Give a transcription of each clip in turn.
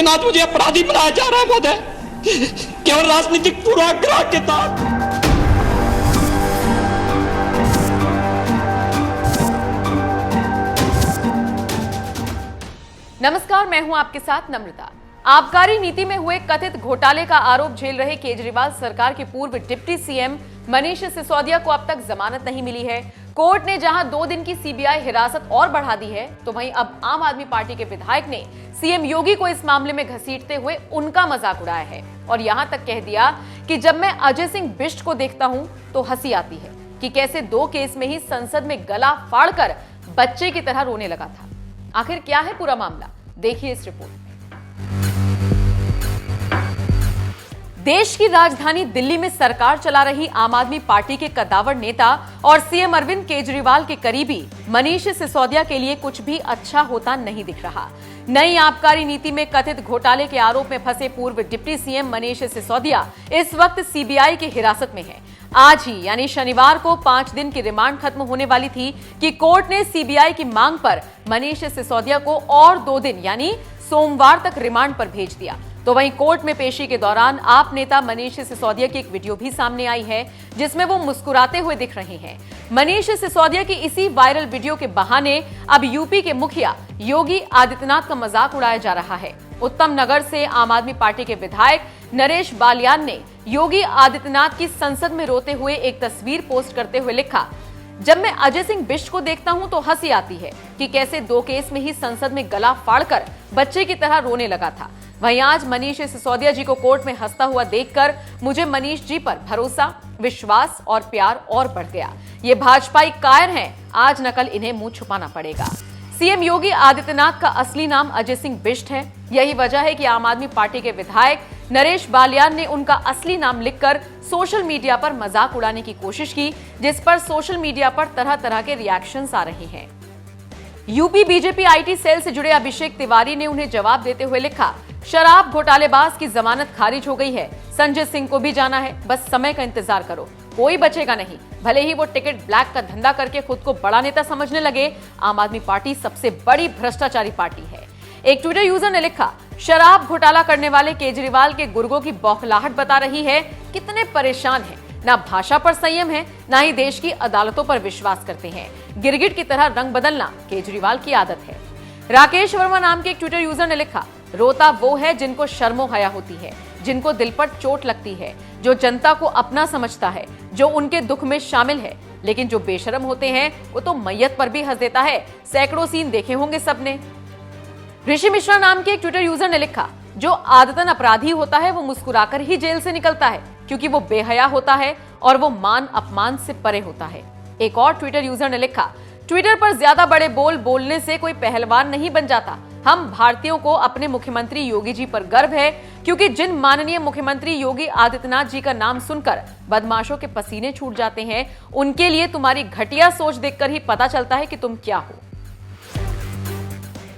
आदित्यनाथ मुझे अपराधी बनाया जा रहा है महोदय, केवल राजनीतिक पूर्वाग्रह के तहत। नमस्कार, मैं हूं आपके साथ नम्रता। आबकारी नीति में हुए कथित घोटाले का आरोप झेल रहे केजरीवाल सरकार के पूर्व डिप्टी सीएम मनीष सिसोदिया को अब तक जमानत नहीं मिली है। कोर्ट ने जहां 2 दिन की सीबीआई हिरासत और बढ़ा दी है, तो वहीं अब आम आदमी पार्टी के विधायक ने सीएम योगी को इस मामले में घसीटते हुए उनका मजाक उड़ाया है और यहां तक कह दिया कि जब मैं अजय सिंह बिष्ट को देखता हूं तो हंसी आती है कि कैसे 2 केस में ही संसद में गला फाड़कर बच्चे की तरह रोने लगा था। आखिर क्या है पूरा मामला, देखिए इस रिपोर्ट में। देश की राजधानी दिल्ली में सरकार चला रही आम आदमी पार्टी के कद्दावर नेता और सीएम अरविंद केजरीवाल के करीबी मनीष सिसोदिया के लिए कुछ भी अच्छा होता नहीं दिख रहा। नई आबकारी नीति में कथित घोटाले के आरोप में फंसे पूर्व डिप्टी सीएम मनीष सिसोदिया इस वक्त सीबीआई की हिरासत में है। आज ही यानी शनिवार को 5 दिन की रिमांड खत्म होने वाली थी कि कोर्ट ने सीबीआई की मांग पर मनीष सिसोदिया को और 2 दिन यानी सोमवार तक रिमांड पर भेज दिया। तो वहीं कोर्ट में पेशी के दौरान आप नेता मनीष सिसोदिया की एक वीडियो भी सामने आई है जिसमें वो मुस्कुराते हुए दिख रहे हैं। मनीष सिसोदिया की इसी वायरल वीडियो के बहाने अब यूपी के मुखिया योगी आदित्यनाथ का मजाक उड़ाया जा रहा है। उत्तम नगर से आम आदमी पार्टी के विधायक नरेश बालियान ने योगी आदित्यनाथ की संसद में रोते हुए एक तस्वीर पोस्ट करते हुए लिखा, जब मैं अजय सिंह बिष्ट को देखता हूं तो हंसी आती है कि कैसे 2 केस में ही संसद में गला फाड़कर बच्चे की तरह रोने लगा था। वहीं आज मनीष सिसोदिया जी को कोर्ट में हंसता हुआ देखकर मुझे मनीष जी पर भरोसा, विश्वास और प्यार और बढ़ गया। ये भाजपाई कायर हैं, आज नकल इन्हें मुंह छुपाना पड़ेगा। सीएम योगी आदित्यनाथ का असली नाम अजय सिंह बिष्ट है। यही वजह है कि आम आदमी पार्टी के विधायक नरेश बालियान ने उनका असली नाम लिखकर सोशल मीडिया पर मजाक उड़ाने की कोशिश की, जिस पर सोशल मीडिया पर तरह तरह के रिएक्शंस आ रहे हैं। यूपी बीजेपी आईटी सेल से जुड़े अभिषेक तिवारी ने उन्हें जवाब देते हुए लिखा, शराब घोटालेबाज की जमानत खारिज हो गई है, संजय सिंह को भी जाना है, बस समय का इंतजार करो, कोई बचेगा नहीं। भले ही वो टिकट ब्लैक का धंधा करके खुद को बड़ा नेता समझने लगे, आम आदमी पार्टी सबसे बड़ी भ्रष्टाचारी पार्टी है। एक ट्विटर यूजर ने लिखा, शराब घोटाला करने वाले केजरीवाल के गुर्गों की बौखलाहट बता रही है कितने परेशान हैं, ना भाषा पर संयम है, ना ही देश की अदालतों पर विश्वास करते हैं। गिरगिट की तरह रंग बदलना केजरीवाल की आदत है। राकेश वर्मा नाम के एक ट्विटर यूजर ने लिखा, रोता वो है जिनको शर्मो हया होती है, जिनको दिल पर चोट लगती है, जो जनता को अपना समझता है, जो उनके दुख में शामिल है, लेकिन जो बेशरम होते हैं वो तो मैयत पर भी हंस देता है। सैकड़ों सीन देखे होंगे सबने। ऋषि मिश्रा नाम के एक ट्विटर यूजर ने लिखा, जो आदतन अपराधी होता है वो मुस्कुराकर ही जेल से निकलता है, क्योंकि वो बेहया होता है और वो मान अपमान से परे होता है। एक और ट्विटर यूजर ने लिखा, ट्विटर पर ज्यादा बड़े बोल बोलने से कोई पहलवान नहीं बन जाता। हम भारतीयों को अपने मुख्यमंत्री योगी जी पर गर्व है, क्योंकि जिन माननीय मुख्यमंत्री योगी आदित्यनाथ जी का नाम सुनकर बदमाशों के पसीने छूट जाते हैं, उनके लिए तुम्हारी घटिया सोच देखकर ही पता चलता है कि तुम क्या हो।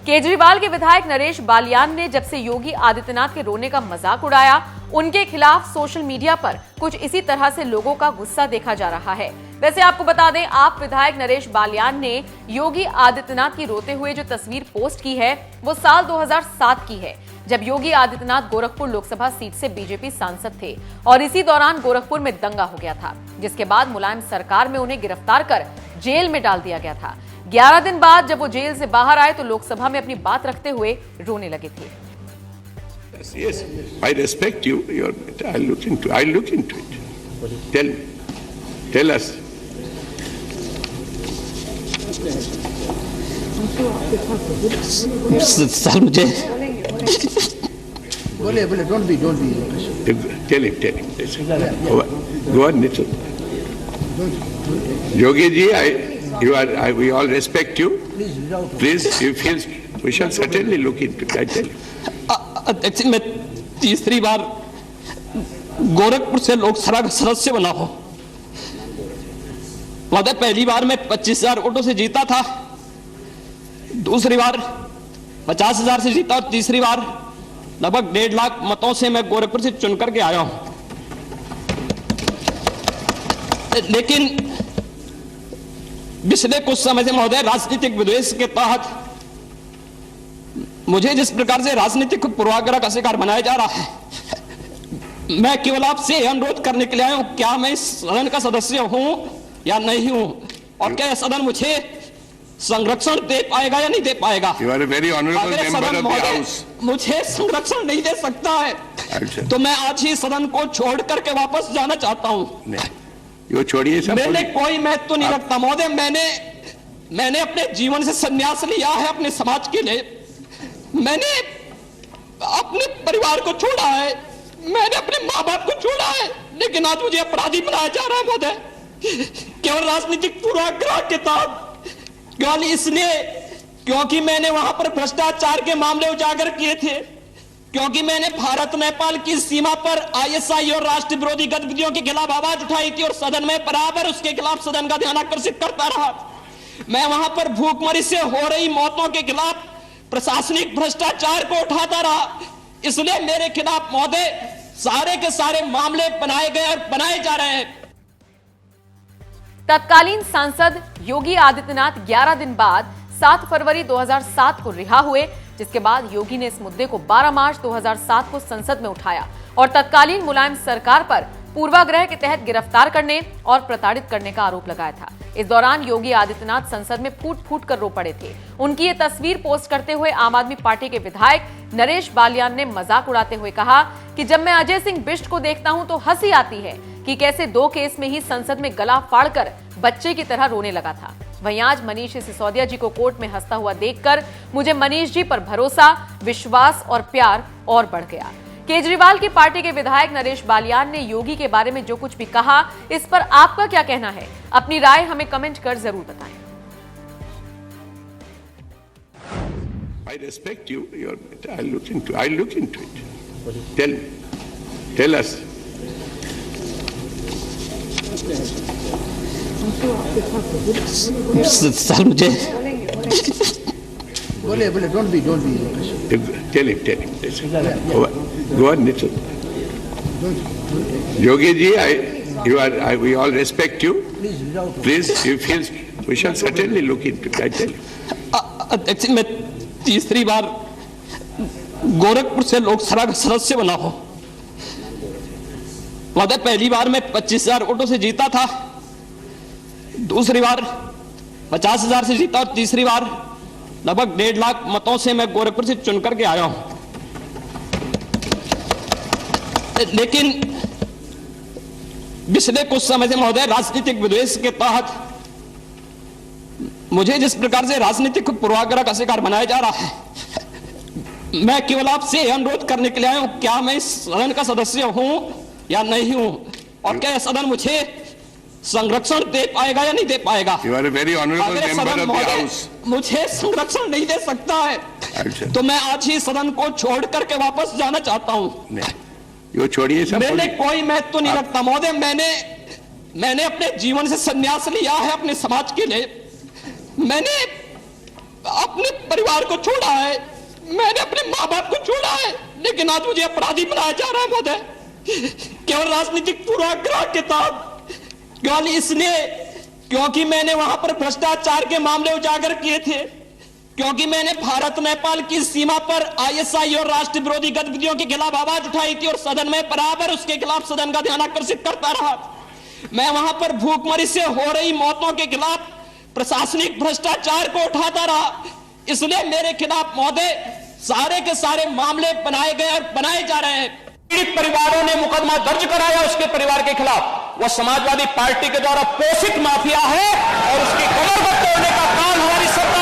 केजरीवाल के विधायक नरेश बालियान ने जब से योगी आदित्यनाथ के रोने का मजाक उड़ाया, उनके खिलाफ सोशल मीडिया पर कुछ इसी तरह से लोगों का गुस्सा देखा जा रहा है। वैसे आपको बता दें, आप विधायक नरेश बालियान ने योगी आदित्यनाथ की रोते हुए जो तस्वीर पोस्ट की है वो साल 2007 की है, जब योगी आदित्यनाथ गोरखपुर लोकसभा सीट से बीजेपी सांसद थे और इसी दौरान गोरखपुर में दंगा हो गया था, जिसके बाद मुलायम सरकार में उन्हें गिरफ्तार कर जेल में डाल दिया गया था। 11 दिन बाद जब वो जेल से बाहर आए तो लोकसभा में अपनी बात रखते हुए रोने लगे थे। Yes, I respect you. I'll look into it. Tell us. Sir मुझे बोले don't be Tell him. Go on, Nitin. Yogi ji, we all respect you. Please, we shall certainly look into it. I tell you. अध्यक्ष, मैं 3री बार गोरखपुर से लोकसभा का सदस्य बना हूं। महोदय, पहली बार मैं 25,000 वोटों से जीता था, दूसरी बार 50,000 से जीता और तीसरी बार लगभग 1.5 लाख मतों से मैं गोरखपुर से चुनकर के आया हूं। लेकिन पिछले कुछ समय से महोदय राजनीतिक विद्वेष के तहत मुझे जिस प्रकार से राजनीतिक पूर्वाग्रह का शिकार बनाया जा रहा है, मैं केवल आपसे अनुरोध करने के लिए आया हूं, क्या मैं इस सदन का सदस्य हूं या नहीं हूं, और क्या सदन मुझे संरक्षण दे पाएगा या नहीं दे पाएगा। You are a very honorable अगर member सदन of the महोदय House. मुझे संरक्षण नहीं दे सकता है, अच्छा। तो मैं आज ही सदन को छोड़ करके वापस जाना चाहता हूं। नहीं, ये छोड़िए सब। मैंने कोई महत्व नहीं रखता महोदय, मैंने अपने जीवन से संन्यास लिया है अपने समाज के लिए, मैंने अपने परिवार को छोड़ा है, मैंने अपने माँ बाप को छोड़ा है, लेकिन आज मुझे अपराधी बनाया जा रहा है महोदय, केवल राजनीतिक पूर्वाग्रह के तहत, केवल इसलिए क्योंकि मैंने वहां पर भ्रष्टाचार के मामले उजागर किए थे, क्योंकि मैंने भारत नेपाल की सीमा पर आईएसआई और राष्ट्र विरोधी गतिविधियों के खिलाफ आवाज उठाई थी और सदन में बराबर उसके खिलाफ सदन का ध्यान आकर्षित करता रहा। मैं वहां पर भूखमरी से हो रही मौतों के खिलाफ प्रशासनिक भ्रष्टाचार को उठाता रहा, इसलिए मेरे खिलाफ महोदय सारे के सारे मामले बनाए गए और बनाए जा रहे हैं। तत्कालीन सांसद योगी आदित्यनाथ 11 दिन बाद 7 फरवरी 2007 को रिहा हुए, जिसके बाद योगी ने इस मुद्दे को 12 मार्च 2007 को संसद में उठाया और तत्कालीन मुलायम सरकार पर पूर्वाग्रह के तहत गिरफ्तार करने और प्रताड़ित करने का आरोप लगाया था। इस दौरान योगी आदित्यनाथ संसद में फूट फूट कर रो पड़े थे। उनकी ये तस्वीर पोस्ट करते हुए आम आदमी पार्टी के विधायक नरेश बालियान ने मजाक उड़ाते हुए कहा कि जब मैं अजय सिंह बिष्ट को देखता हूं तो हंसी आती है कि कैसे 2 केस में ही संसद में गला फाड़कर बच्चे की तरह रोने लगा था। वहीं आज मनीष सिसोदिया जी को कोर्ट में हंसता हुआ देखकर मुझे मनीष जी पर भरोसा, विश्वास और प्यार और बढ़ गया। केजरीवाल की पार्टी के विधायक नरेश बालियान ने योगी के बारे में जो कुछ भी कहा, इस पर आपका क्या कहना है? अपनी राय हमें कमेंट कर जरूर बताएं। I respect you. I'll look into it. Tell us. Sir मुझे बोले don't be Tell him. Go on, Nitin. Yogi ji, we all respect you. Please, if we shall certainly look into it. I tell you. अध्यक्ष, मैं तीसरी बार गोरखपुर से लोकसभा का सदस्य बना हूं। महोदय, पहली बार मैं 25,000 वोटों से जीता था, दूसरी बार 50,000 से जीता और तीसरी बार लगभग 1.5 लाख मतों से मैं गोरखपुर से चुन करके आया हूं। लेकिन पिछले कुछ समय से महोदय राजनीतिक विद्वेष के तहत मुझे जिस प्रकार से राजनीतिक पूर्वाग्रह का शिकार बनाया जा रहा है, मैं केवल आपसे अनुरोध करने के लिए आया हूं, क्या मैं इस सदन का सदस्य हूं या नहीं हूं, और क्या सदन मुझे संरक्षण दे पाएगा या नहीं दे पाएगा। You are a very honorable अगर member सदन of the महोदय House. मुझे संरक्षण नहीं दे सकता है, अच्छा। तो मैं आज ही सदन को छोड़ करके वापस जाना चाहता हूं। नहीं, ये छोड़िए सब। मैंने कोई महत्व नहीं रखता महोदय, मैंने अपने जीवन से संन्यास लिया है अपने समाज के लिए, मैंने अपने परिवार को छोड़ा है, मैंने अपने माँ बाप को छोड़ा है, लेकिन आज मुझे अपराधी बनाया जा रहा है महोदय, केवल राजनीतिक पूर्वाग्रह के तहत, केवल इसलिए क्योंकि मैंने वहां पर भ्रष्टाचार के मामले उजागर किए थे, क्योंकि मैंने भारत नेपाल की सीमा पर आईएसआई और राष्ट्र विरोधी गतिविधियों के खिलाफ आवाज उठाई थी और सदन में बराबर उसके खिलाफ सदन का ध्यान आकर्षित करता रहा। मैं वहां पर भूखमरी से हो रही मौतों के खिलाफ प्रशासनिक भ्रष्टाचार को उठाता रहा, इसलिए मेरे खिलाफ महोदय सारे के सारे मामले बनाए गए और बनाए जा रहे हैं। पीड़ित परिवारों ने मुकदमा दर्ज कराया उसके परिवार के खिलाफ, वह समाजवादी पार्टी के द्वारा पोषित माफिया है और उसकी कमर पर तोड़ने का काम हमारी सरकार